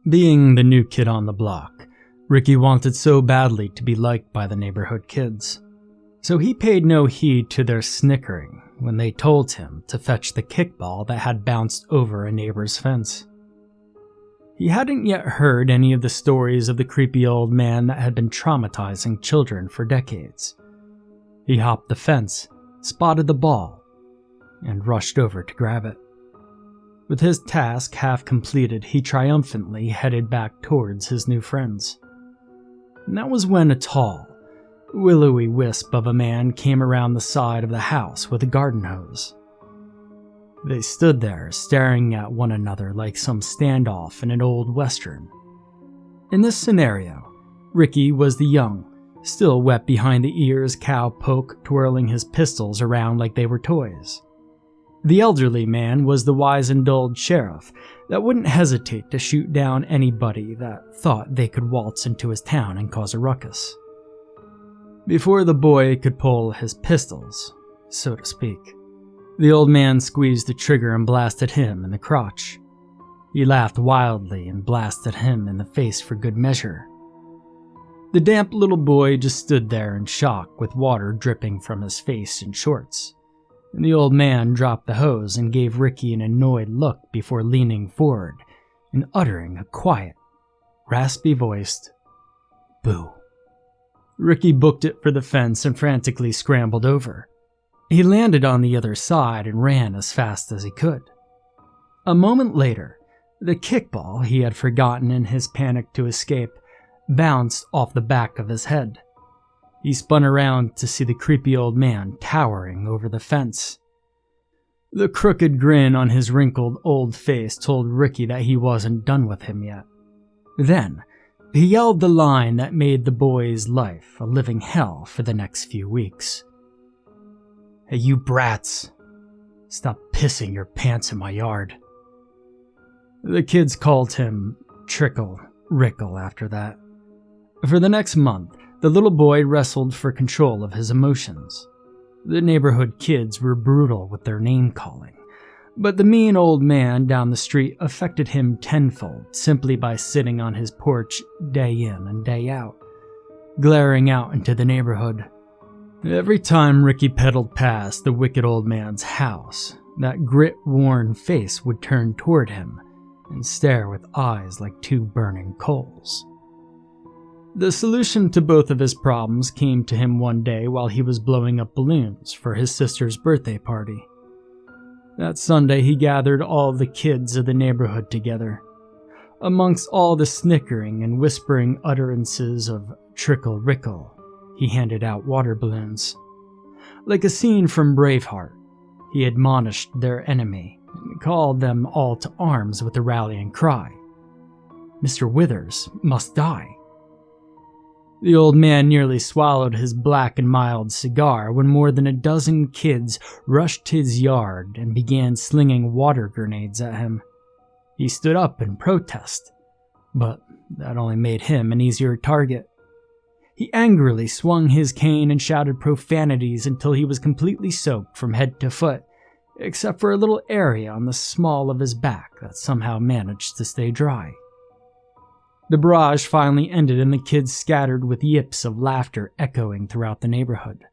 Being the new kid on the block, Ricky wanted so badly to be liked by the neighborhood kids. So he paid no heed to their snickering when they told him to fetch the kickball that had bounced over a neighbor's fence. He hadn't yet heard any of the stories of the creepy old man that had been traumatizing children for decades. He hopped the fence, spotted the ball, and rushed over to grab it. With his task half completed, he triumphantly headed back towards his new friends. And that was when a tall, willowy wisp of a man came around the side of the house with a garden hose. They stood there staring at one another like some standoff in an old western. In this scenario, Ricky was the young, still wet behind the ears cowpoke twirling his pistols around like they were toys. The elderly man was the wizened old sheriff that wouldn't hesitate to shoot down anybody that thought they could waltz into his town and cause a ruckus. Before the boy could pull his pistols, so to speak, the old man squeezed the trigger and blasted him in the crotch. He laughed wildly and blasted him in the face for good measure. The damp little boy just stood there in shock with water dripping from his face and shorts. And the old man dropped the hose and gave Ricky an annoyed look before leaning forward and uttering a quiet, raspy-voiced, "Boo." Ricky booked it for the fence and frantically scrambled over. He landed on the other side and ran as fast as he could. A moment later, the kickball he had forgotten in his panic to escape bounced off the back of his head. He spun around to see the creepy old man towering over the fence. The crooked grin on his wrinkled old face told Ricky that he wasn't done with him yet. Then, he yelled the line that made the boy's life a living hell for the next few weeks. "Hey, you brats! Stop pissing your pants in my yard." The kids called him Trickle Rickle after that. For the next month, the little boy wrestled for control of his emotions. The neighborhood kids were brutal with their name-calling, but the mean old man down the street affected him tenfold simply by sitting on his porch day in and day out, glaring out into the neighborhood. Every time Ricky pedaled past the wicked old man's house, that grit-worn face would turn toward him and stare with eyes like two burning coals. The solution to both of his problems came to him one day while he was blowing up balloons for his sister's birthday party. That Sunday, he gathered all the kids of the neighborhood together. Amongst all the snickering and whispering utterances of Trickle Rickle, he handed out water balloons. Like a scene from Braveheart, he admonished their enemy and called them all to arms with a rallying cry. "Mr. Withers must die." The old man nearly swallowed his black and mild cigar when more than a dozen kids rushed his yard and began slinging water grenades at him. He stood up in protest, but that only made him an easier target. He angrily swung his cane and shouted profanities until he was completely soaked from head to foot, except for a little area on the small of his back that somehow managed to stay dry. The barrage finally ended and the kids scattered with yips of laughter echoing throughout the neighborhood.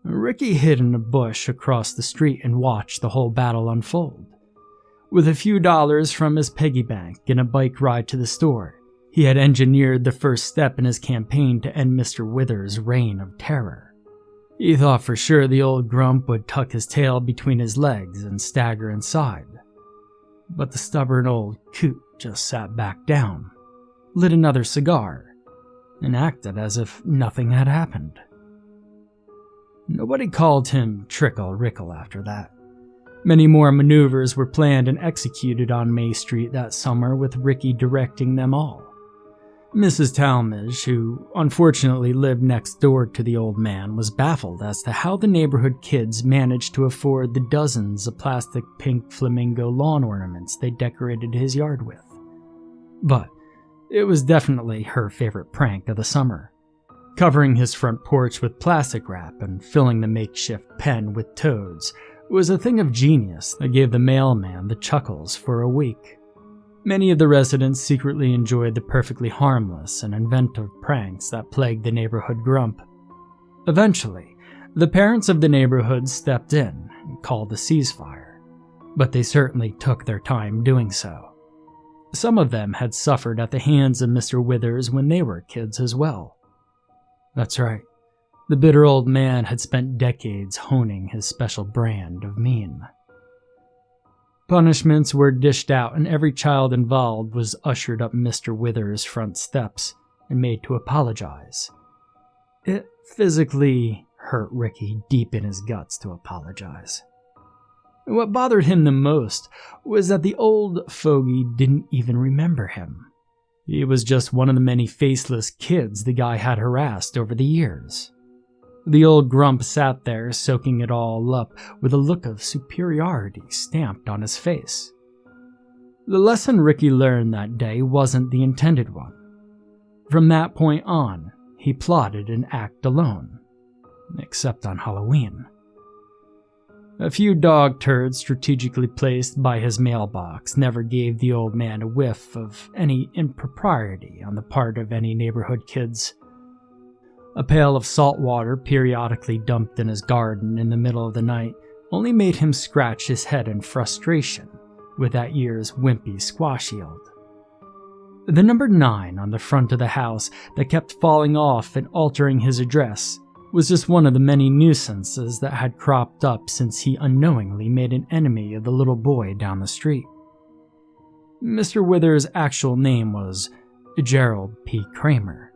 Ricky hid in a bush across the street and watched the whole battle unfold. With a few dollars from his piggy bank and a bike ride to the store, he had engineered the first step in his campaign to end Mr. Withers' reign of terror. He thought for sure the old grump would tuck his tail between his legs and stagger inside. But the stubborn old coot just sat back down, lit another cigar, and acted as if nothing had happened. Nobody called him Trickle Rickle after that. Many more maneuvers were planned and executed on May Street that summer, with Ricky directing them all. Mrs. Talmadge, who unfortunately lived next door to the old man, was baffled as to how the neighborhood kids managed to afford the dozens of plastic pink flamingo lawn ornaments they decorated his yard with. But it was definitely her favorite prank of the summer. Covering his front porch with plastic wrap and filling the makeshift pen with toads was a thing of genius that gave the mailman the chuckles for a week. Many of the residents secretly enjoyed the perfectly harmless and inventive pranks that plagued the neighborhood grump. Eventually, the parents of the neighborhood stepped in and called a ceasefire, but they certainly took their time doing so. Some of them had suffered at the hands of Mr. Withers when they were kids as well. That's right, the bitter old man had spent decades honing his special brand of mean. Punishments were dished out and every child involved was ushered up Mr. Withers' front steps and made to apologize. It physically hurt Ricky deep in his guts to apologize. What bothered him the most was that the old fogey didn't even remember him. He was just one of the many faceless kids the guy had harassed over the years. The old grump sat there soaking it all up with a look of superiority stamped on his face. The lesson Ricky learned that day wasn't the intended one. From that point on, he plotted an act alone, except on Halloween. A few dog turds strategically placed by his mailbox never gave the old man a whiff of any impropriety on the part of any neighborhood kids. A pail of salt water periodically dumped in his garden in the middle of the night only made him scratch his head in frustration with that year's wimpy squash yield. The number 9 on the front of the house that kept falling off and altering his address was just one of the many nuisances that had cropped up since he unknowingly made an enemy of the little boy down the street. Mr. Withers' actual name was Gerald P. Kramer,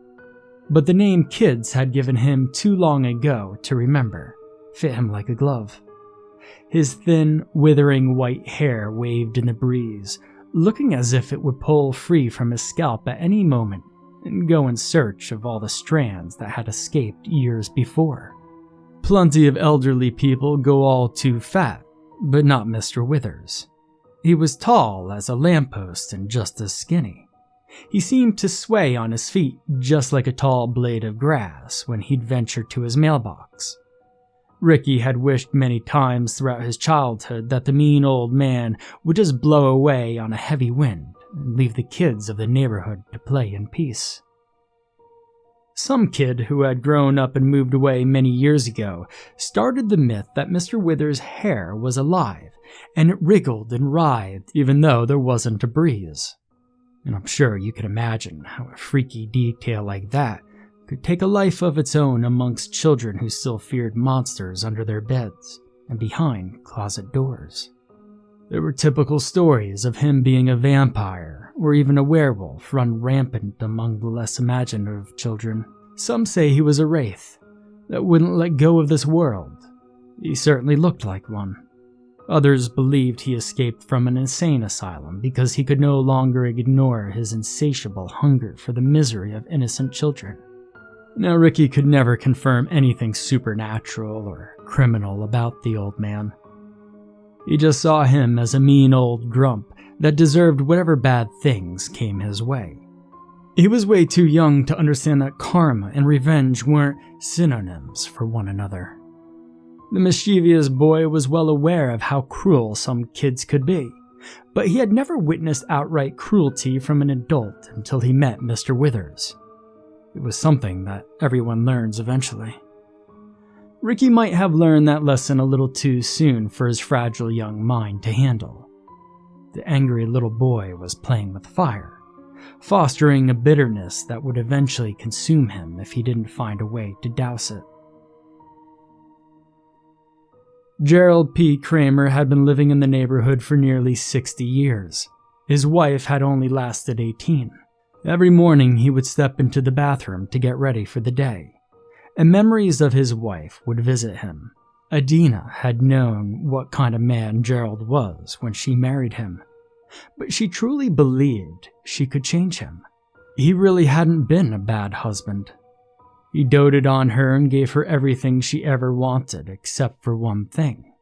but the name kids had given him too long ago to remember fit him like a glove. His thin, withering white hair waved in the breeze, looking as if it would pull free from his scalp at any moment and go in search of all the strands that had escaped years before. Plenty of elderly people go all too fat, but not Mr. Withers. He was tall as a lamppost and just as skinny. He seemed to sway on his feet just like a tall blade of grass when he'd venture to his mailbox. Ricky had wished many times throughout his childhood that the mean old man would just blow away on a heavy wind and leave the kids of the neighborhood to play in peace. Some kid who had grown up and moved away many years ago started the myth that Mr. Withers' hair was alive and it wriggled and writhed even though there wasn't a breeze. And I'm sure you can imagine how a freaky detail like that could take a life of its own amongst children who still feared monsters under their beds and behind closet doors. There were typical stories of him being a vampire or even a werewolf run rampant among the less imaginative children. Some say he was a wraith that wouldn't let go of this world. He certainly looked like one. Others believed he escaped from an insane asylum because he could no longer ignore his insatiable hunger for the misery of innocent children. Now, Ricky could never confirm anything supernatural or criminal about the old man. He just saw him as a mean old grump that deserved whatever bad things came his way. He was way too young to understand that karma and revenge weren't synonyms for one another. The mischievous boy was well aware of how cruel some kids could be, but he had never witnessed outright cruelty from an adult until he met Mr. Withers. It was something that everyone learns eventually. Ricky might have learned that lesson a little too soon for his fragile young mind to handle. The angry little boy was playing with fire, fostering a bitterness that would eventually consume him if he didn't find a way to douse it. Gerald P. Kramer had been living in the neighborhood for nearly 60 years. His wife had only lasted 18. Every morning he would step into the bathroom to get ready for the day, and memories of his wife would visit him. Adina had known what kind of man Gerald was when she married him, but she truly believed she could change him. He really hadn't been a bad husband. He doted on her and gave her everything she ever wanted except for one thing.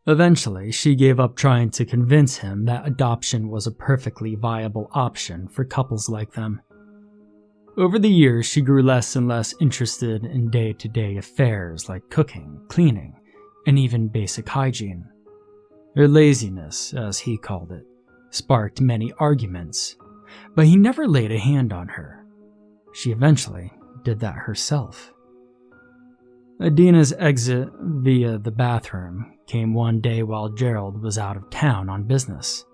Eventually, she gave up trying to convince him that adoption was a perfectly viable option for couples like them. Over the years, she grew less and less interested in day-to-day affairs like cooking, cleaning, and even basic hygiene. Her laziness, as he called it, sparked many arguments, but he never laid a hand on her. She eventually did that herself. Adina's exit via the bathroom came one day while Gerald was out of town on business.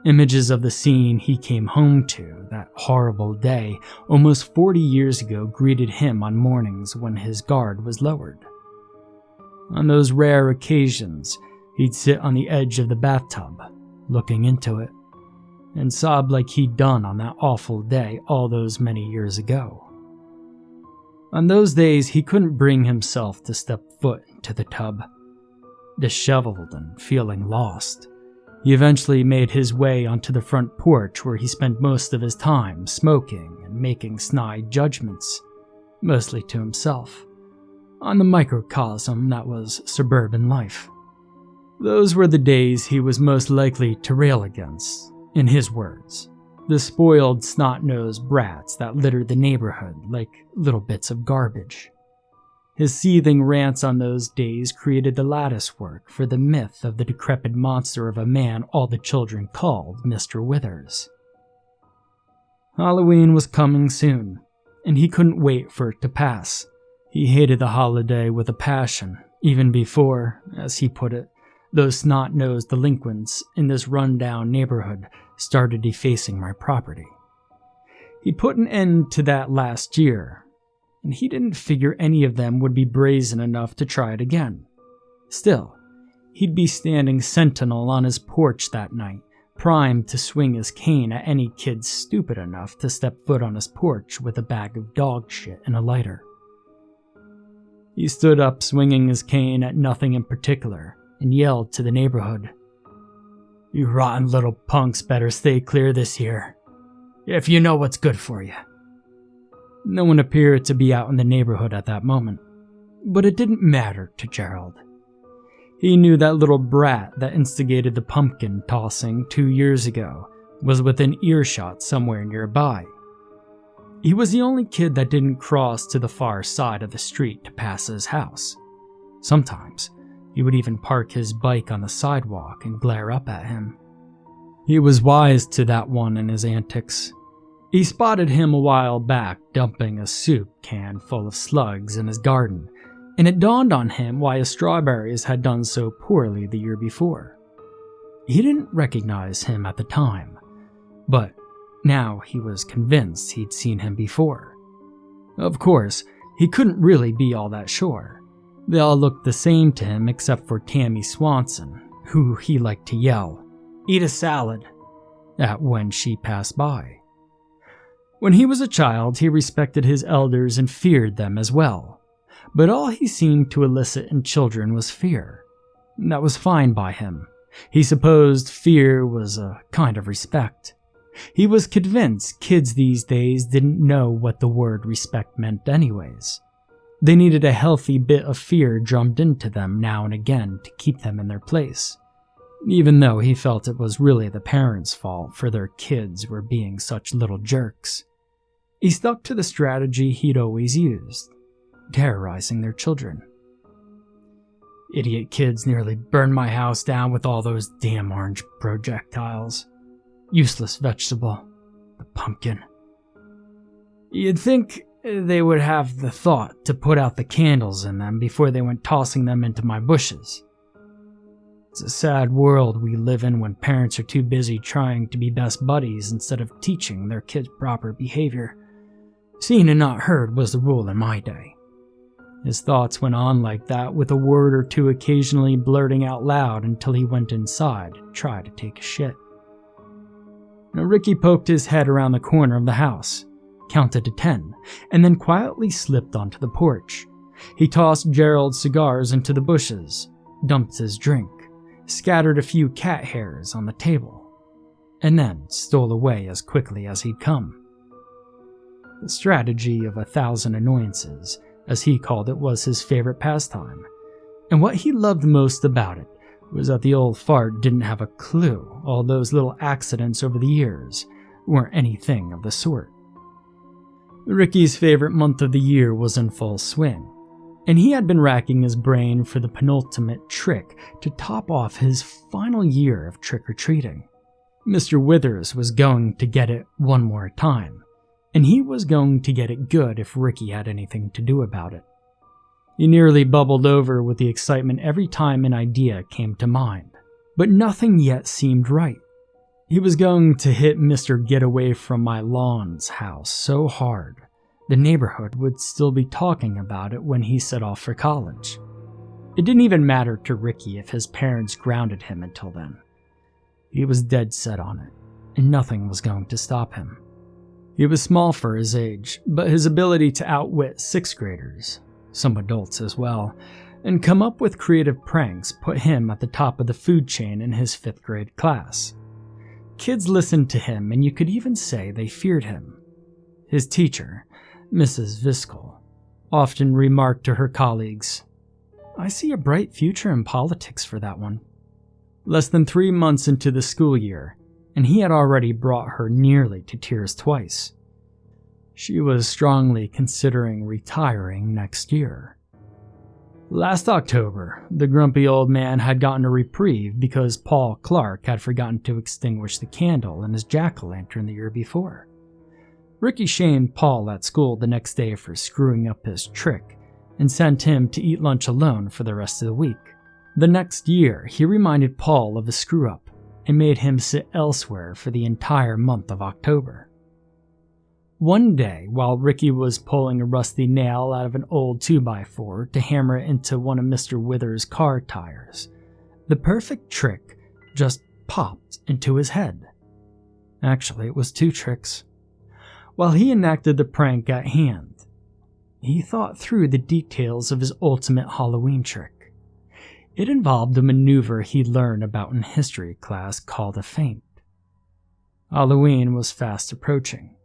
Images of the scene he came home to that horrible day almost 40 years ago greeted him on mornings when his guard was lowered. On those rare occasions, he'd sit on the edge of the bathtub, looking into it, and sob like he'd done on that awful day all those many years ago. On those days, he couldn't bring himself to step foot into the tub. Disheveled and feeling lost, he eventually made his way onto the front porch where he spent most of his time smoking and making snide judgments, mostly to himself, on the microcosm that was suburban life. Those were the days he was most likely to rail against, in his words, the spoiled snot-nosed brats that littered the neighborhood like little bits of garbage. His seething rants on those days created the lattice work for the myth of the decrepit monster of a man all the children called Mr. Withers. Halloween was coming soon, and he couldn't wait for it to pass. He hated the holiday with a passion, even before, as he put it, those snot-nosed delinquents in this run-down neighborhood started defacing my property. He'd put an end to that last year, and he didn't figure any of them would be brazen enough to try it again. Still, he'd be standing sentinel on his porch that night, primed to swing his cane at any kid stupid enough to step foot on his porch with a bag of dog shit and a lighter. He stood up swinging his cane at nothing in particular and yelled to the neighborhood, "You rotten little punks better stay clear this year, if you know what's good for you." No one appeared to be out in the neighborhood at that moment, but it didn't matter to Gerald. He knew that little brat that instigated the pumpkin tossing 2 years ago was within earshot somewhere nearby. He was the only kid that didn't cross to the far side of the street to pass his house. Sometimes, he would even park his bike on the sidewalk and glare up at him. He was wise to that one and his antics. He spotted him a while back dumping a soup can full of slugs in his garden, and it dawned on him why his strawberries had done so poorly the year before. He didn't recognize him at the time, but now he was convinced he'd seen him before. Of course, he couldn't really be all that sure. They all looked the same to him except for Tammy Swanson, who he liked to yell, "Eat a salad," at when she passed by. When he was a child, he respected his elders and feared them as well, but all he seemed to elicit in children was fear. That was fine by him. He supposed fear was a kind of respect. He was convinced kids these days didn't know what the word respect meant anyways. They needed a healthy bit of fear drummed into them now and again to keep them in their place, even though he felt it was really the parents' fault for their kids were being such little jerks. He stuck to the strategy he'd always used, terrorizing their children. "Idiot kids nearly burned my house down with all those damn orange projectiles. Useless vegetable, the pumpkin." You'd think they would have the thought to put out the candles in them before they went tossing them into my bushes. It's a sad world we live in when parents are too busy trying to be best buddies instead of teaching their kids proper behavior. Seen and not heard was the rule in my day. His thoughts went on like that, with a word or two occasionally blurting out loud until he went inside to try to take a shit. Now Ricky poked his head around the corner of the house, counted to 10, and then quietly slipped onto the porch. He tossed Gerald's cigars into the bushes, dumped his drink, scattered a few cat hairs on the table, and then stole away as quickly as he'd come. The strategy of 1,000 annoyances, as he called it, was his favorite pastime, and what he loved most about it was that the old fart didn't have a clue all those little accidents over the years weren't anything of the sort. Ricky's favorite month of the year was in full swing, and he had been racking his brain for the penultimate trick to top off his final year of trick-or-treating. Mr. Withers was going to get it one more time, and he was going to get it good if Ricky had anything to do about it. He nearly bubbled over with the excitement every time an idea came to mind, but nothing yet seemed right. He was going to hit Mr. Get Away From My Lawn's house so hard, the neighborhood would still be talking about it when he set off for college. It didn't even matter to Ricky if his parents grounded him until then. He was dead set on it, and nothing was going to stop him. He was small for his age, but his ability to outwit 6th graders, some adults as well, and come up with creative pranks put him at the top of the food chain in his 5th grade class. Kids listened to him, and you could even say they feared him. His teacher, Mrs. Viskel, often remarked to her colleagues, "I see a bright future in politics for that one." Less than 3 months into the school year, and he had already brought her nearly to tears twice. She was strongly considering retiring next year. Last October, the grumpy old man had gotten a reprieve because Paul Clark had forgotten to extinguish the candle in his jack-o'-lantern the year before. Ricky shamed Paul at school the next day for screwing up his trick and sent him to eat lunch alone for the rest of the week. The next year, he reminded Paul of his screw-up and made him sit elsewhere for the entire month of October. One day, while Ricky was pulling a rusty nail out of an old 2x4 to hammer it into one of Mr. Withers' car tires, the perfect trick just popped into his head. Actually, it was 2 tricks. While he enacted the prank at hand, he thought through the details of his ultimate Halloween trick. It involved a maneuver he'd learned about in history class called a feint. Halloween was fast approaching,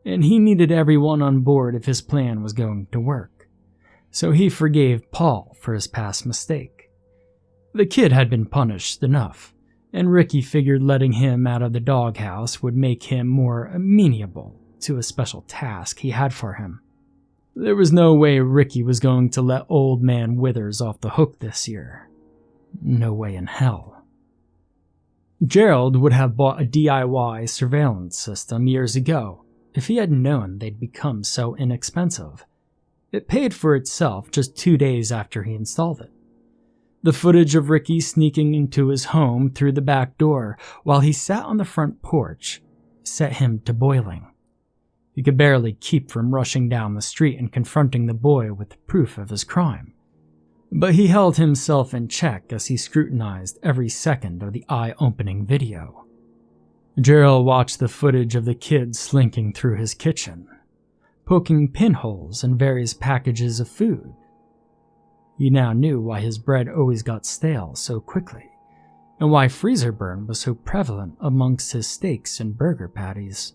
and he needed everyone on board if his plan was going to work, so he forgave Paul for his past mistake. The kid had been punished enough, and Ricky figured letting him out of the doghouse would make him more amenable to a special task he had for him. There was no way Ricky was going to let Old Man Withers off the hook this year. No way in hell. Gerald would have bought a DIY surveillance system years ago if he had known they'd become so inexpensive. It paid for itself just 2 days after he installed it. The footage of Ricky sneaking into his home through the back door while he sat on the front porch set him to boiling. He could barely keep from rushing down the street and confronting the boy with proof of his crime. But he held himself in check as he scrutinized every second of the eye-opening video. Gerald watched the footage of the kid slinking through his kitchen, poking pinholes in various packages of food. He now knew why his bread always got stale so quickly, and why freezer burn was so prevalent amongst his steaks and burger patties.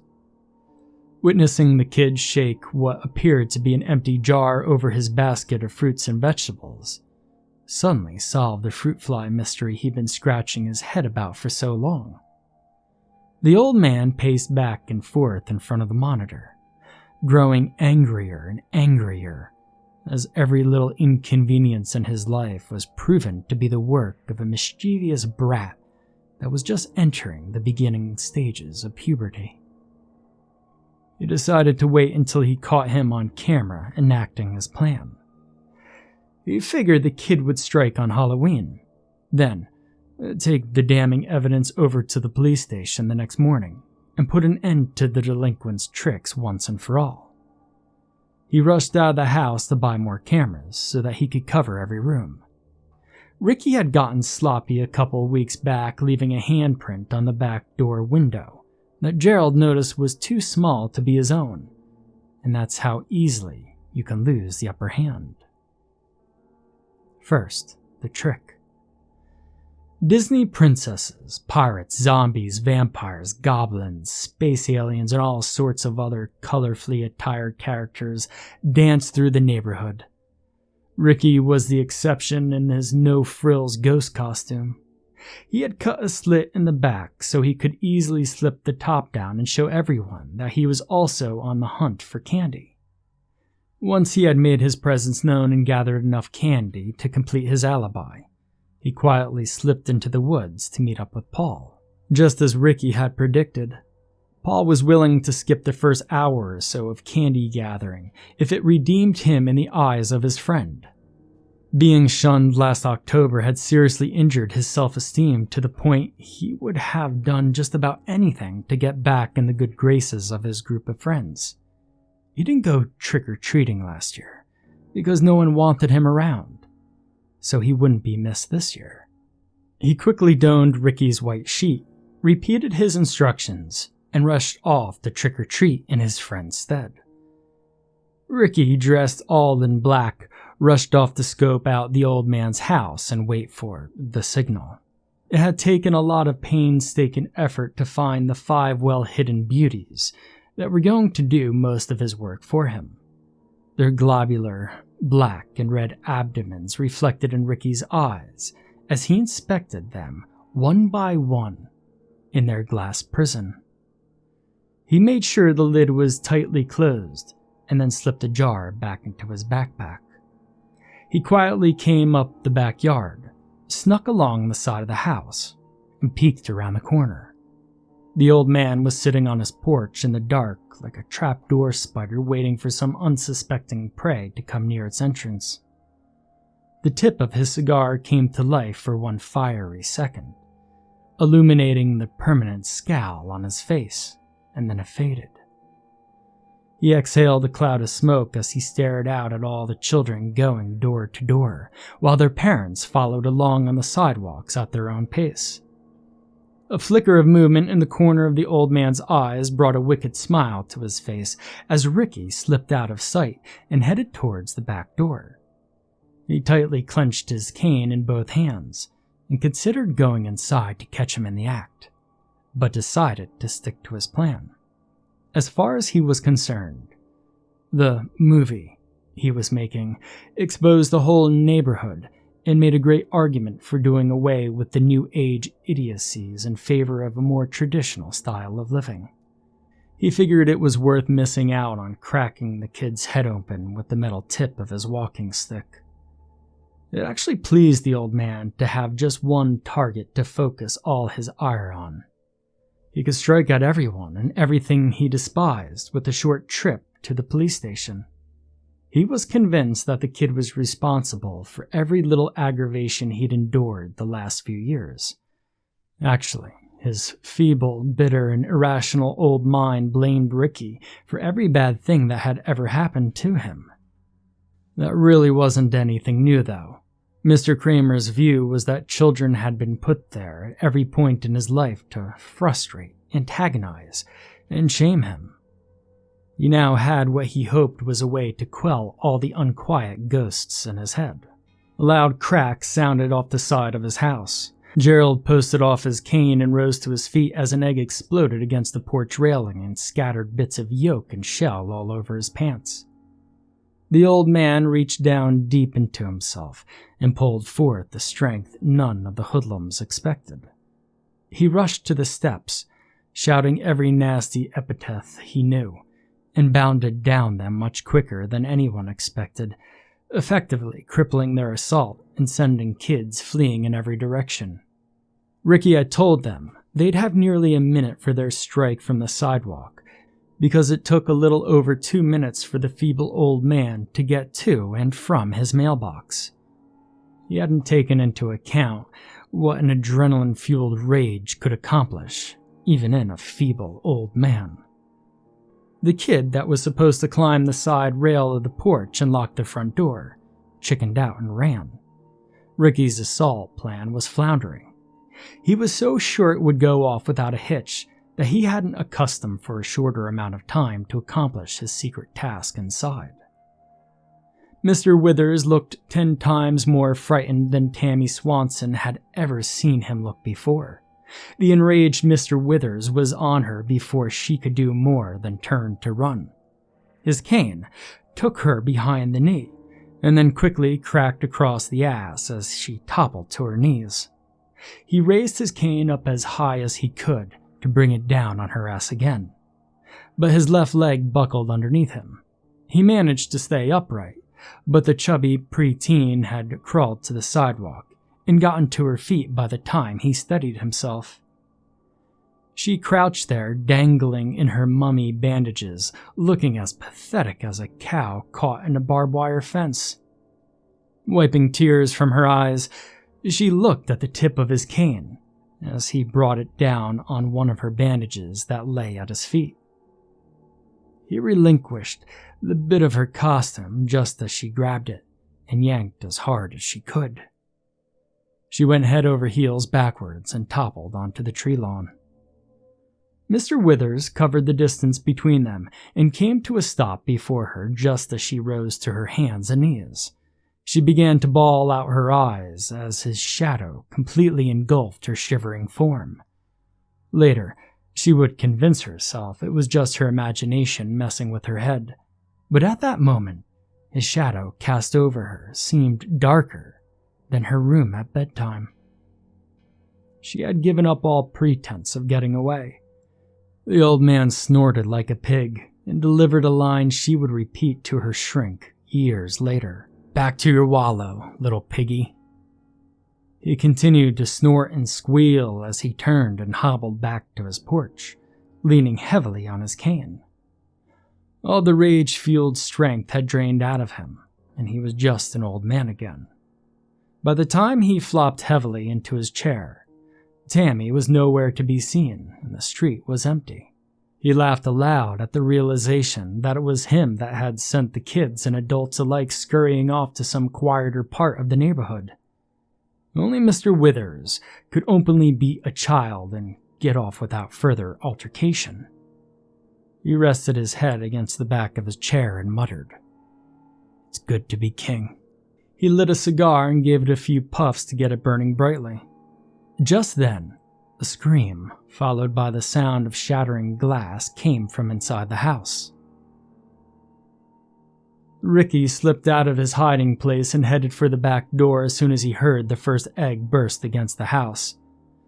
Witnessing the kid shake what appeared to be an empty jar over his basket of fruits and vegetables suddenly solved the fruit fly mystery he'd been scratching his head about for so long. The old man paced back and forth in front of the monitor, growing angrier and angrier as every little inconvenience in his life was proven to be the work of a mischievous brat that was just entering the beginning stages of puberty. He decided to wait until he caught him on camera enacting his plan. He figured the kid would strike on Halloween, then take the damning evidence over to the police station the next morning and put an end to the delinquent's tricks once and for all. He rushed out of the house to buy more cameras so that he could cover every room. Ricky had gotten sloppy a couple weeks back, leaving a handprint on the back door window that Gerald noticed was too small to be his own, and that's how easily you can lose the upper hand. First, the trick. Disney princesses, pirates, zombies, vampires, goblins, space aliens, and all sorts of other colorfully attired characters danced through the neighborhood. Ricky was the exception in his no-frills ghost costume. He had cut a slit in the back so he could easily slip the top down and show everyone that he was also on the hunt for candy. Once he had made his presence known and gathered enough candy to complete his alibi, he quietly slipped into the woods to meet up with Paul. Just as Ricky had predicted, Paul was willing to skip the first hour or so of candy gathering if it redeemed him in the eyes of his friend. Being shunned last October had seriously injured his self-esteem to the point he would have done just about anything to get back in the good graces of his group of friends. He didn't go trick-or-treating last year because no one wanted him around, so he wouldn't be missed this year. He quickly donned Ricky's white sheet, repeated his instructions, and rushed off to trick-or-treat in his friend's stead. Ricky, dressed all in black, rushed off to scope out the old man's house and wait for the signal. It had taken a lot of painstaking effort to find the 5 well-hidden beauties that were going to do most of his work for him. Their globular, black and red abdomens reflected in Ricky's eyes as he inspected them one by one in their glass prison. He made sure the lid was tightly closed and then slipped a jar back into his backpack. He quietly came up the backyard, snuck along the side of the house, and peeked around the corner. The old man was sitting on his porch in the dark like a trapdoor spider waiting for some unsuspecting prey to come near its entrance. The tip of his cigar came to life for one fiery second, illuminating the permanent scowl on his face, and then it faded. He exhaled a cloud of smoke as he stared out at all the children going door to door, while their parents followed along on the sidewalks at their own pace. A flicker of movement in the corner of the old man's eyes brought a wicked smile to his face as Ricky slipped out of sight and headed towards the back door. He tightly clenched his cane in both hands and considered going inside to catch him in the act, but decided to stick to his plan. As far as he was concerned, the movie he was making exposed the whole neighborhood and made a great argument for doing away with the new age idiocies in favor of a more traditional style of living. He figured it was worth missing out on cracking the kid's head open with the metal tip of his walking stick. It actually pleased the old man to have just one target to focus all his ire on. He could strike at everyone and everything he despised with a short trip to the police station. He was convinced that the kid was responsible for every little aggravation he'd endured the last few years. Actually, his feeble, bitter, and irrational old mind blamed Ricky for every bad thing that had ever happened to him. That really wasn't anything new, though. Mr. Kramer's view was that children had been put there at every point in his life to frustrate, antagonize, and shame him. He now had what he hoped was a way to quell all the unquiet ghosts in his head. A loud crack sounded off the side of his house. Gerald posted off his cane and rose to his feet as an egg exploded against the porch railing and scattered bits of yolk and shell all over his pants. The old man reached down deep into himself and pulled forth the strength none of the hoodlums expected. He rushed to the steps, shouting every nasty epithet he knew, and bounded down them much quicker than anyone expected, effectively crippling their assault and sending kids fleeing in every direction. Ricky had told them they'd have nearly a minute for their strike from the sidewalk, because it took a little over 2 minutes for the feeble old man to get to and from his mailbox. He hadn't taken into account what an adrenaline-fueled rage could accomplish, even in a feeble old man. The kid that was supposed to climb the side rail of the porch and lock the front door chickened out and ran. Ricky's assault plan was floundering. He was so sure it would go off without a hitch that he hadn't accustomed for a shorter amount of time to accomplish his secret task inside. Mr. Withers looked 10 times more frightened than Tammy Swanson had ever seen him look before. The enraged Mr. Withers was on her before she could do more than turn to run. His cane took her behind the knee, and then quickly cracked across the ass as she toppled to her knees. He raised his cane up as high as he could to bring it down on her ass again, but his left leg buckled underneath him. He managed to stay upright, but the chubby preteen had crawled to the sidewalk and gotten to her feet by the time he steadied himself. She crouched there, dangling in her mummy bandages, looking as pathetic as a cow caught in a barbed wire fence. Wiping tears from her eyes, she looked at the tip of his cane as he brought it down on one of her bandages that lay at his feet. He relinquished the bit of her costume just as she grabbed it and yanked as hard as she could. She went head over heels backwards and toppled onto the tree lawn. Mr. Withers covered the distance between them and came to a stop before her just as she rose to her hands and knees. She began to bawl out her eyes as his shadow completely engulfed her shivering form. Later, she would convince herself it was just her imagination messing with her head, but at that moment, his shadow cast over her seemed darker than her room at bedtime. She had given up all pretense of getting away. The old man snorted like a pig and delivered a line she would repeat to her shrink years later. "Back to your wallow, little piggy." He continued to snort and squeal as he turned and hobbled back to his porch, leaning heavily on his cane. All the rage-fueled strength had drained out of him, and he was just an old man again. By the time he flopped heavily into his chair, Tammy was nowhere to be seen, and the street was empty. He laughed aloud at the realization that it was him that had sent the kids and adults alike scurrying off to some quieter part of the neighborhood. Only Mr. Withers could openly beat a child and get off without further altercation. He rested his head against the back of his chair and muttered, "It's good to be king." He lit a cigar and gave it a few puffs to get it burning brightly. Just then, a scream, followed by the sound of shattering glass, came from inside the house. Ricky slipped out of his hiding place and headed for the back door as soon as he heard the first egg burst against the house.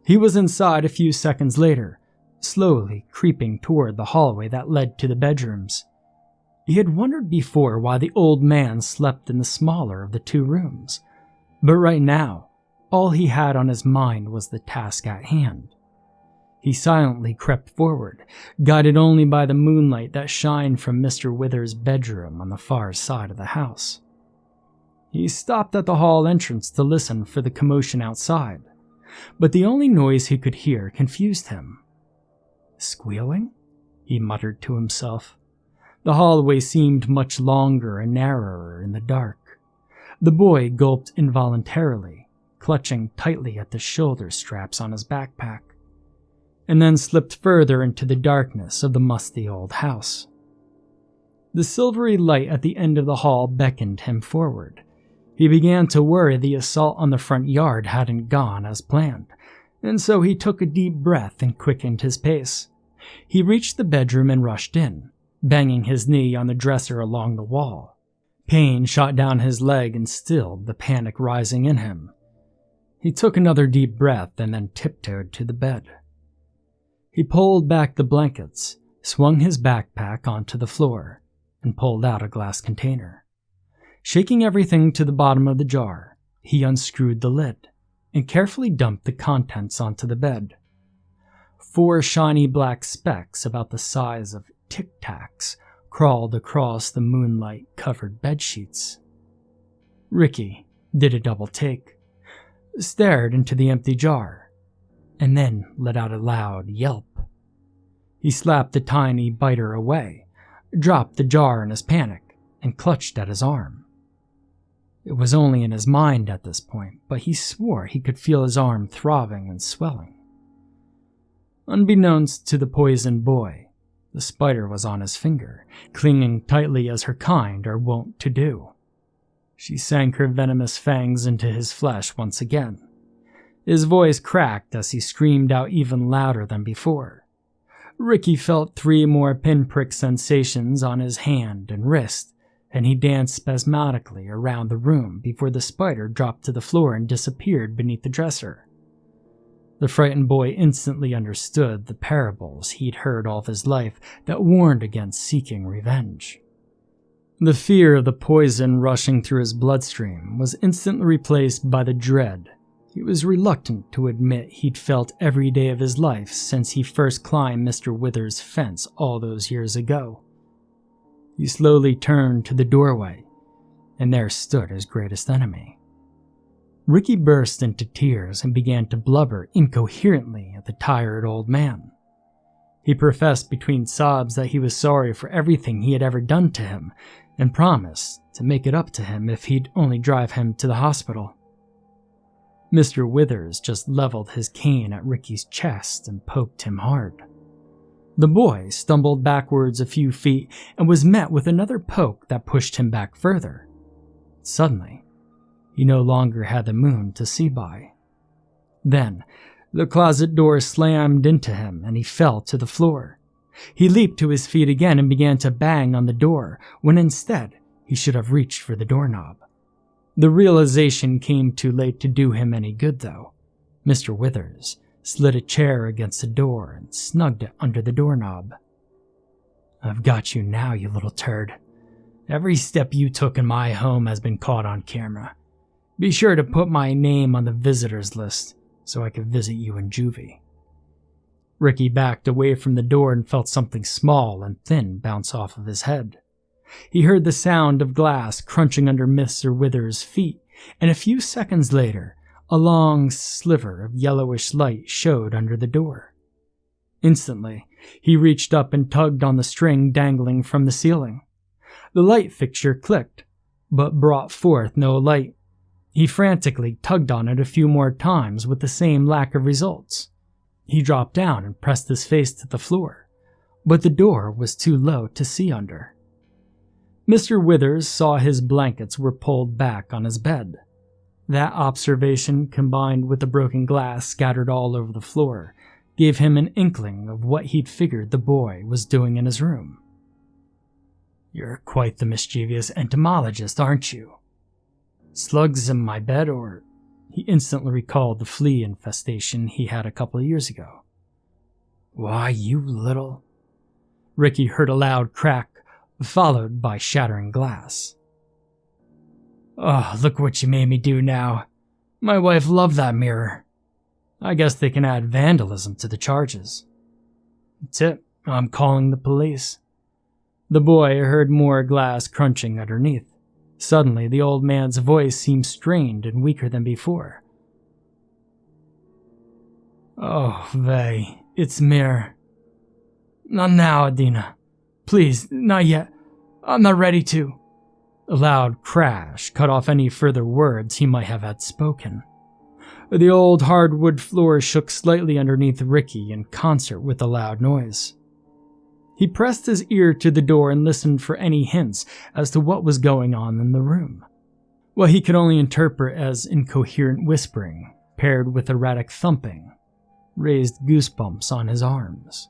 He was inside a few seconds later, slowly creeping toward the hallway that led to the bedrooms. He had wondered before why the old man slept in the smaller of the two rooms, but right now, all he had on his mind was the task at hand. He silently crept forward, guided only by the moonlight that shined from Mr. Withers' bedroom on the far side of the house. He stopped at the hall entrance to listen for the commotion outside, but the only noise he could hear confused him. "Squealing?" he muttered to himself. The hallway seemed much longer and narrower in the dark. The boy gulped involuntarily, clutching tightly at the shoulder straps on his backpack, and then slipped further into the darkness of the musty old house. The silvery light at the end of the hall beckoned him forward. He began to worry the assault on the front yard hadn't gone as planned, and so he took a deep breath and quickened his pace. He reached the bedroom and rushed in, banging his knee on the dresser along the wall. Pain shot down his leg and stilled the panic rising in him. He took another deep breath and then tiptoed to the bed. He pulled back the blankets, swung his backpack onto the floor, and pulled out a glass container. Shaking everything to the bottom of the jar, he unscrewed the lid and carefully dumped the contents onto the bed. 4 shiny black specks about the size of tic-tacs crawled across the moonlight-covered bedsheets. Ricky did a double take, stared into the empty jar, and then let out a loud yelp. He slapped the tiny biter away, dropped the jar in his panic, and clutched at his arm. It was only in his mind at this point, but he swore he could feel his arm throbbing and swelling. Unbeknownst to the poisoned boy, the spider was on his finger, clinging tightly as her kind are wont to do. She sank her venomous fangs into his flesh once again. His voice cracked as he screamed out even louder than before. Ricky felt 3 more pinprick sensations on his hand and wrist, and he danced spasmodically around the room before the spider dropped to the floor and disappeared beneath the dresser. The frightened boy instantly understood the parables he'd heard all of his life that warned against seeking revenge. The fear of the poison rushing through his bloodstream was instantly replaced by the dread He was reluctant to admit he'd felt every day of his life since he first climbed Mr. Wither's fence all those years ago. He slowly turned to the doorway, and there stood his greatest enemy. Ricky burst into tears and began to blubber incoherently at the tired old man. He professed between sobs that he was sorry for everything he had ever done to him and promised to make it up to him if he'd only drive him to the hospital. Mr. Withers just leveled his cane at Ricky's chest and poked him hard. The boy stumbled backwards a few feet and was met with another poke that pushed him back further. Suddenly, he no longer had the moon to see by. Then, the closet door slammed into him and he fell to the floor. He leaped to his feet again and began to bang on the door, when instead he should have reached for the doorknob. The realization came too late to do him any good, though. Mr. Withers slid a chair against the door and snugged it under the doorknob. "I've got you now, you little turd. Every step you took in my home has been caught on camera. Be sure to put my name on the visitors list so I can visit you in juvie." Ricky backed away from the door and felt something small and thin bounce off of his head. He heard the sound of glass crunching under Mr. Withers' feet, and a few seconds later, a long sliver of yellowish light showed under the door. Instantly, he reached up and tugged on the string dangling from the ceiling. The light fixture clicked, but brought forth no light. He frantically tugged on it a few more times with the same lack of results. He dropped down and pressed his face to the floor, but the door was too low to see under. Mr. Withers saw his blankets were pulled back on his bed. That observation, combined with the broken glass scattered all over the floor, gave him an inkling of what he'd figured the boy was doing in his room. "You're quite the mischievous entomologist, aren't you? Slugs in my bed, or..." He instantly recalled the flea infestation he had a couple of years ago. "Why, you little..." Ricky heard a loud crack, followed by shattering glass. "Oh, look what you made me do now. My wife loved that mirror. I guess they can add vandalism to the charges. That's it, I'm calling the police." The boy heard more glass crunching underneath. Suddenly, the old man's voice seemed strained and weaker than before. "Oh, Vay, it's Mir. Not now, Adina. Please, not yet. I'm not ready to." A loud crash cut off any further words he might have had spoken. The old hardwood floor shook slightly underneath Ricky in concert with the loud noise. He pressed his ear to the door and listened for any hints as to what was going on in the room. What he could only interpret as incoherent whispering, paired with erratic thumping, raised goosebumps on his arms.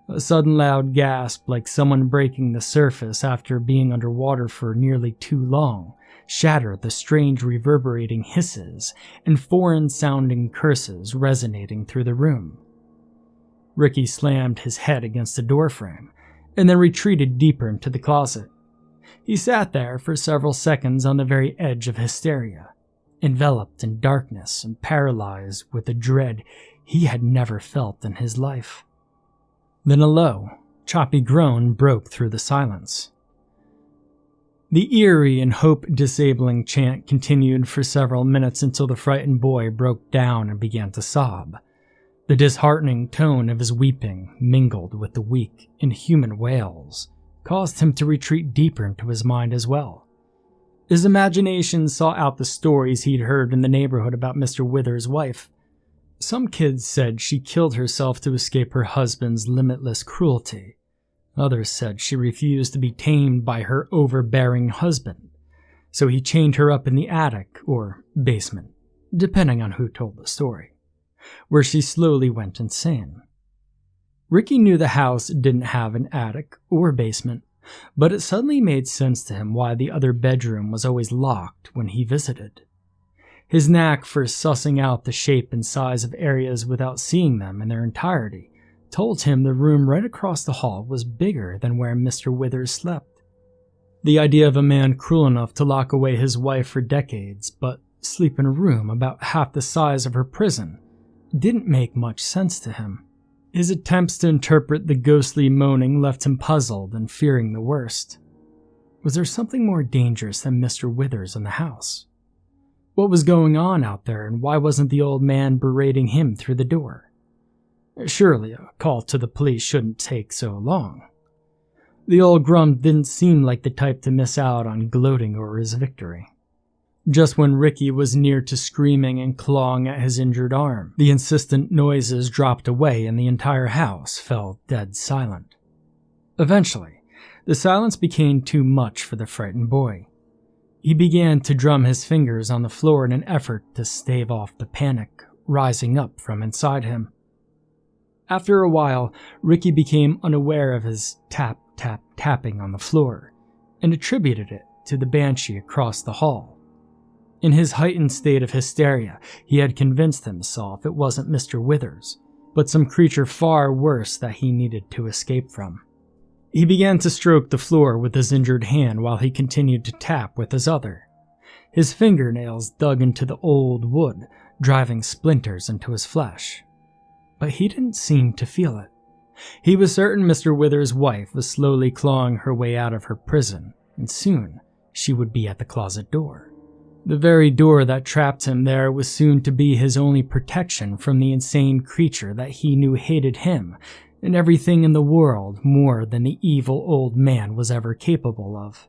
A sudden loud gasp, like someone breaking the surface after being underwater for nearly too long, shattered the strange reverberating hisses and foreign-sounding curses resonating through the room. Ricky slammed his head against the doorframe and then retreated deeper into the closet. He sat there for several seconds on the very edge of hysteria, enveloped in darkness and paralyzed with a dread he had never felt in his life. Then a low, choppy groan broke through the silence. The eerie and hope-disabling chant continued for several minutes until the frightened boy broke down and began to sob. The disheartening tone of his weeping, mingled with the weak, inhuman wails, caused him to retreat deeper into his mind as well. His imagination saw out the stories he'd heard in the neighborhood about Mr. Withers' wife. Some kids said she killed herself to escape her husband's limitless cruelty. Others said she refused to be tamed by her overbearing husband, so he chained her up in the attic or basement, depending on who told the story, where she slowly went insane. Ricky knew the house didn't have an attic or basement, but it suddenly made sense to him why the other bedroom was always locked when he visited. His knack for sussing out the shape and size of areas without seeing them in their entirety told him the room right across the hall was bigger than where Mr. Withers slept. The idea of a man cruel enough to lock away his wife for decades, but sleep in a room about half the size of her prison didn't make much sense to him. His attempts to interpret the ghostly moaning left him puzzled and fearing the worst. Was there something more dangerous than Mr. Withers in the house? What was going on out there, and why wasn't the old man berating him through the door? Surely a call to the police shouldn't take so long. The old grump didn't seem like the type to miss out on gloating over his victory. Just when Ricky was near to screaming and clawing at his injured arm, the insistent noises dropped away and the entire house fell dead silent. Eventually, the silence became too much for the frightened boy. He began to drum his fingers on the floor in an effort to stave off the panic rising up from inside him. After a while, Ricky became unaware of his tapping on the floor and attributed it to the banshee across the hall. In his heightened state of hysteria, he had convinced himself it wasn't Mr. Withers, but some creature far worse that he needed to escape from. He began to stroke the floor with his injured hand while he continued to tap with his other. His fingernails dug into the old wood, driving splinters into his flesh. But he didn't seem to feel it. He was certain Mr. Withers' wife was slowly clawing her way out of her prison, and soon she would be at the closet door. The very door that trapped him there was soon to be his only protection from the insane creature that he knew hated him and everything in the world more than the evil old man was ever capable of.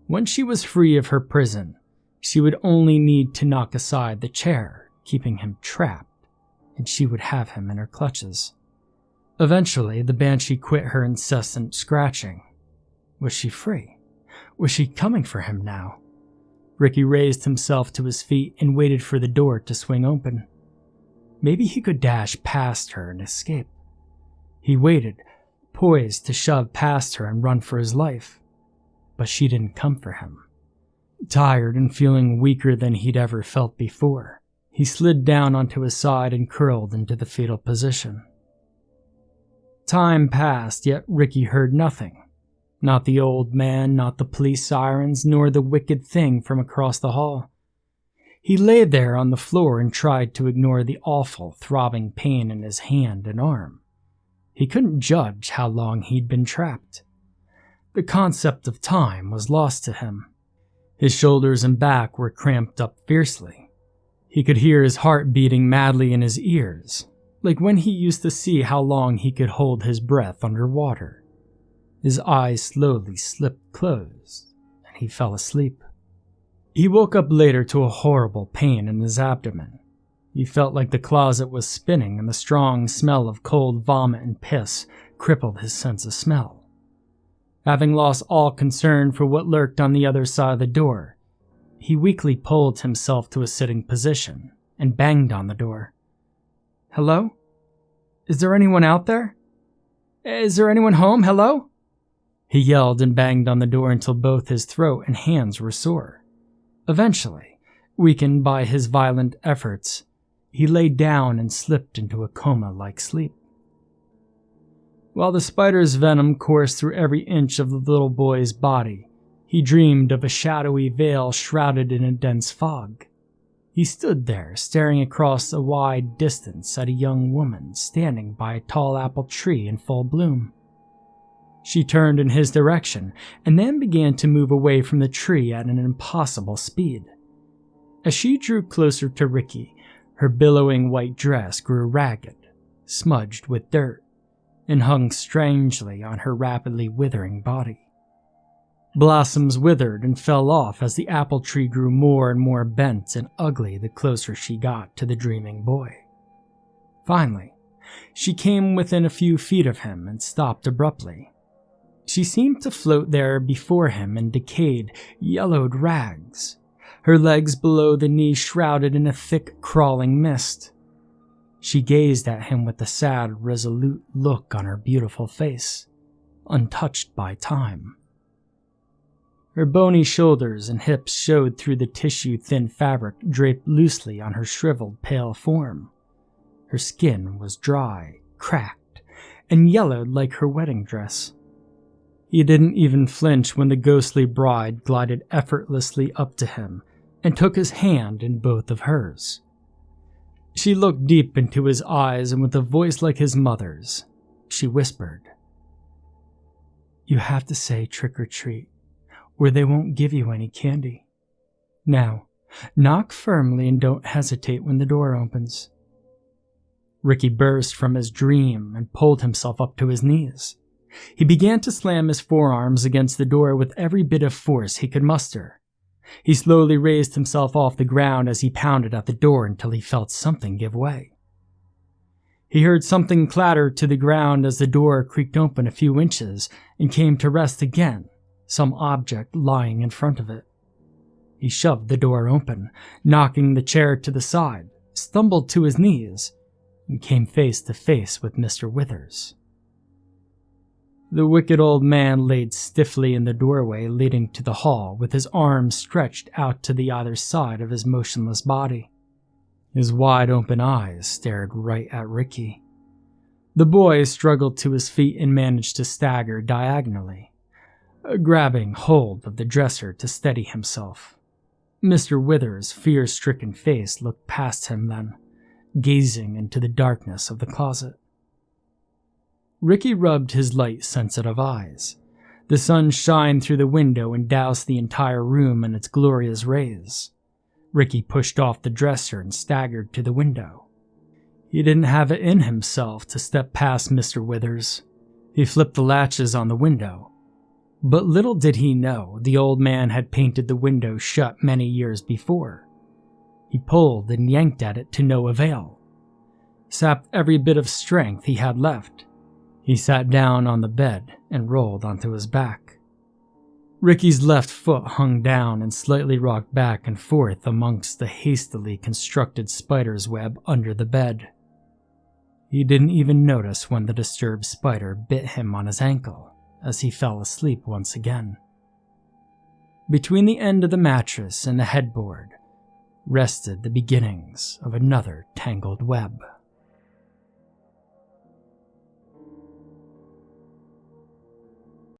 Once she was free of her prison, she would only need to knock aside the chair, keeping him trapped, and she would have him in her clutches. Eventually, the banshee quit her incessant scratching. Was she free? Was she coming for him now? Ricky raised himself to his feet and waited for the door to swing open. Maybe he could dash past her and escape. He waited, poised to shove past her and run for his life. But she didn't come for him. Tired and feeling weaker than he'd ever felt before, he slid down onto his side and curled into the fetal position. Time passed, yet Ricky heard nothing. Not the old man, not the police sirens, nor the wicked thing from across the hall. He lay there on the floor and tried to ignore the awful, throbbing pain in his hand and arm. He couldn't judge how long he'd been trapped. The concept of time was lost to him. His shoulders and back were cramped up fiercely. He could hear his heart beating madly in his ears, like when he used to see how long he could hold his breath underwater. His eyes slowly slipped closed, and he fell asleep. He woke up later to a horrible pain in his abdomen. He felt like the closet was spinning, and the strong smell of cold vomit and piss crippled his sense of smell. Having lost all concern for what lurked on the other side of the door, he weakly pulled himself to a sitting position and banged on the door. "Hello? Is there anyone out there? Is there anyone home? Hello?" He yelled and banged on the door until both his throat and hands were sore. Eventually, weakened by his violent efforts, he lay down and slipped into a coma-like sleep. While the spider's venom coursed through every inch of the little boy's body, he dreamed of a shadowy veil shrouded in a dense fog. He stood there, staring across a wide distance at a young woman standing by a tall apple tree in full bloom. She turned in his direction and then began to move away from the tree at an impossible speed. As she drew closer to Ricky, her billowing white dress grew ragged, smudged with dirt, and hung strangely on her rapidly withering body. Blossoms withered and fell off as the apple tree grew more and more bent and ugly the closer she got to the dreaming boy. Finally, she came within a few feet of him and stopped abruptly. She seemed to float there before him in decayed, yellowed rags, her legs below the knee shrouded in a thick, crawling mist. She gazed at him with a sad, resolute look on her beautiful face, untouched by time. Her bony shoulders and hips showed through the tissue-thin fabric draped loosely on her shriveled, pale form. Her skin was dry, cracked, and yellowed like her wedding dress. He didn't even flinch when the ghostly bride glided effortlessly up to him and took his hand in both of hers. She looked deep into his eyes, and with a voice like his mother's, she whispered, "You have to say trick or treat, or they won't give you any candy. Now, knock firmly and don't hesitate when the door opens." Ricky burst from his dream and pulled himself up to his knees. He began to slam his forearms against the door with every bit of force he could muster. He slowly raised himself off the ground as he pounded at the door until he felt something give way. He heard something clatter to the ground as the door creaked open a few inches and came to rest again, some object lying in front of it. He shoved the door open, knocking the chair to the side, stumbled to his knees, and came face to face with Mr. Withers. The wicked old man laid stiffly in the doorway leading to the hall with his arms stretched out to the either side of his motionless body. His wide-open eyes stared right at Ricky. The boy struggled to his feet and managed to stagger diagonally, grabbing hold of the dresser to steady himself. Mr. Withers' fear-stricken face looked past him then, gazing into the darkness of the closet. Ricky rubbed his light-sensitive eyes. The sun shined through the window and doused the entire room in its glorious rays. Ricky pushed off the dresser and staggered to the window. He didn't have it in himself to step past Mr. Withers. He flipped the latches on the window. But little did he know the old man had painted the window shut many years before. He pulled and yanked at it to no avail. Sapped every bit of strength he had left. He sat down on the bed and rolled onto his back. Ricky's left foot hung down and slightly rocked back and forth amongst the hastily constructed spider's web under the bed. He didn't even notice when the disturbed spider bit him on his ankle as he fell asleep once again. Between the end of the mattress and the headboard rested the beginnings of another tangled web.